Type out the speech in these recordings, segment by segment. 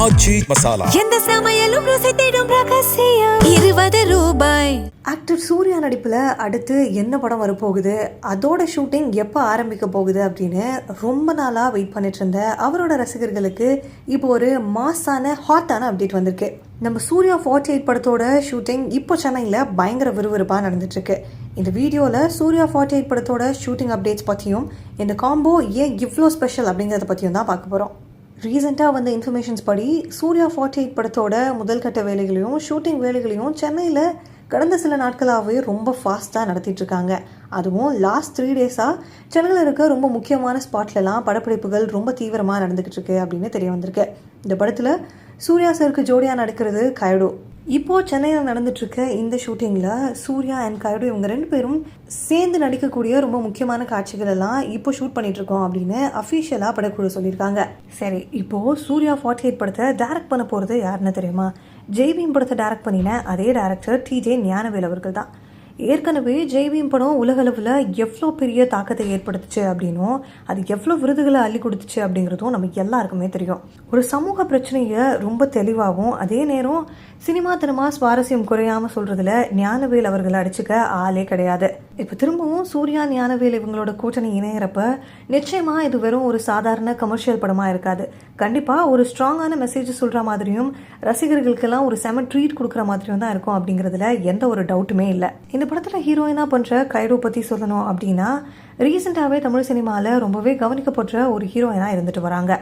ஆச்சி மசாலா. எந்த சமையலும் ருசி தேடும் ரகசியம் 20 ரூபாய். ஆக்டர் சூர்யா நடிப்பில் அடுத்து என்ன படம் வரப்போகுது, அதோட ஷூட்டிங் எப்போ ஆரம்பிக்க போகுது அப்படின்னு ரொம்ப நாளாக வெயிட் பண்ணிட்டு இருந்த அவரோட ரசிகர்களுக்கு இப்போ ஒரு மாஸான ஹாட்டான அப்டேட் வந்திருக்கு. நம்ம சூர்யா 48 படத்தோட ஷூட்டிங் இப்போ சென்னையில் பயங்கர விறுவிறுப்பாக நடந்துட்டுருக்கு. இந்த வீடியோவில் சூர்யா 48 படத்தோட ஷூட்டிங் அப்டேட்ஸ் பற்றியும் இந்த காம்போ ஏன் இவ்வளோ ஸ்பெஷல் அப்படிங்கிறத பற்றியும் தான் பார்க்க போகிறோம். ரீசெண்டாக வந்த இன்ஃபர்மேஷன்ஸ் படி சூர்யா 48 படத்தோட முதல் கட்ட வேலைகளையும் ஷூட்டிங் வேலைகளையும் சென்னையில் கடந்த சில நாட்களாகவே ரொம்ப ஃபாஸ்ட்டாக நடத்திட்டு இருக்காங்க. அதுவும் லாஸ்ட் 3 டேஸாக சென்னையில் இருக்க ரொம்ப முக்கியமான ஸ்பாட்லலாம் படப்பிடிப்புகள் ரொம்ப தீவிரமாக நடந்துக்கிட்டு இருக்கு அப்படின்னு தெரிய வந்திருக்கு. இந்த படத்தில் சூர்யா சருக்கு ஜோடியாக நடக்கிறது கைடு. இப்போது சென்னையில் நடந்துட்டுருக்க இந்த ஷூட்டிங்கில் சூர்யா அண்ட் கைடு இவங்க 2 பேரும் சேர்ந்து நடிக்கக்கூடிய ரொம்ப முக்கியமான காட்சிகள் எல்லாம் இப்போ ஷூட் பண்ணிகிட்ருக்கோம் அப்படின்னு அஃபிஷியலாக படக்குழு சொல்லியிருக்காங்க. சரி, இப்போது சூர்யா 48 படத்தை டைரக்ட் பண்ண போகிறது யாருன்னு தெரியுமா? ஜெய்பீம் படத்தை டைரக்ட் பண்ணின அதே டைரக்டர் டிஜே ஞானவேல் அவர்கள் தான். ஏற்கனவே ஜெய்பீம் படம் உலகளவில் எவ்வளோ பெரிய தாக்கத்தை ஏற்படுத்துச்சு அப்படின்னும் அது எவ்வளோ விருதுகளை அள்ளி கொடுத்துச்சு அப்படிங்கிறதும் நமக்கு எல்லாருக்குமே தெரியும். ஒரு சமூக பிரச்சனையை ரொம்ப தெளிவாகவும் அதே நேரம் சினிமாத்தனமாக சுவாரஸ்யம் குறையாமல் சொல்கிறதுல ஞானவேல் அவர்களை அடிச்சுக்க ஆளே கிடையாது. இப்போ திரும்பவும் சூர்யா ஞானவேல் இவங்களோட கூட்டணி இணையிறப்ப நிச்சயமாக இது வெறும் ஒரு சாதாரண கமர்ஷியல் படமாக இருக்காது. கண்டிப்பாக ஒரு ஸ்ட்ராங்கான மெசேஜ் சொல்கிற மாதிரியும் ரசிகர்களுக்கெல்லாம் ஒரு செம ட்ரீட் கொடுக்குற மாதிரியும் தான் இருக்கும் அப்படிங்கிறதுல எந்த ஒரு டவுட்டுமே இல்லை. இந்த படத்தில் ஹீரோயினாக பண்ணுற கைடு பற்றி சொல்லணும் அப்படின்னா ரீசெண்டாகவே தமிழ் சினிமாவில் ரொம்பவே கவனிக்கப்படுற ஒரு ஹீரோயினாக இருந்துட்டு வராங்க.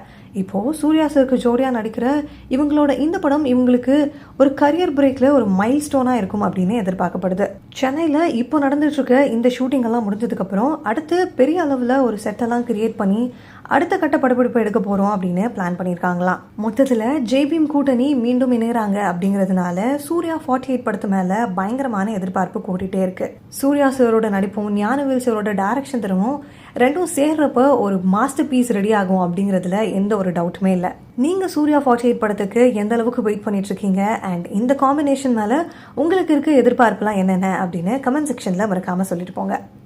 இப்போது சூர்யா சருக்கு ஜோடியாக நடிக்கிற இவங்களோட இந்த படம் இவங்களுக்கு ஒரு கரியர் பிரேக்கில் ஒரு மைல் ஸ்டோனாக இருக்கும் அப்படின்னு எதிர்பார்க்கப்படுது. சென்னையில் இப்போ நடந்துட்டுருக்க இந்த ஷூட்டிங் எல்லாம் முடிஞ்சதுக்கப்புறம் அடுத்து பெரிய அளவில் ஒரு செட்டெல்லாம் கிரியேட் பண்ணி அடுத்த கட்ட படப்பிடிப்பு எடுக்க போகிறோம் அப்படின்னு பிளான் பண்ணியிருக்காங்களாம். மொத்தத்தில் ஜெய்பீம் கூட்டணி மீண்டும் இணைகிறாங்க அப்படிங்கிறதுனால சூர்யா 48 படத்து மேலே பயங்கரமான எதிர்பார்ப்பு கூட்டிகிட்டே இருக்கு. சூர்யா சாரோட நடிப்பும் ஞானவேல் சாரோட டைரக்ஷன் திறமும் ரெண்டும் சேர்றப்ப ஒரு மாஸ்டர் பீஸ் ரெடி ஆகும் அப்படிங்கிறதுல எந்த ஒரு டவுட்டுமே இல்லை. நீங்கள் சூர்யா 48 படத்துக்கு எந்த அளவுக்கு வெயிட் பண்ணிட்டு இருக்கீங்க அண்ட் இந்த காம்பினேஷன் மேலே உங்களுக்கு இருக்க எதிர்பார்ப்புலாம் என்னென்ன அப்படின்னு கமெண்ட் செக்ஷனில் மறக்காமல் சொல்லிட்டு போங்க.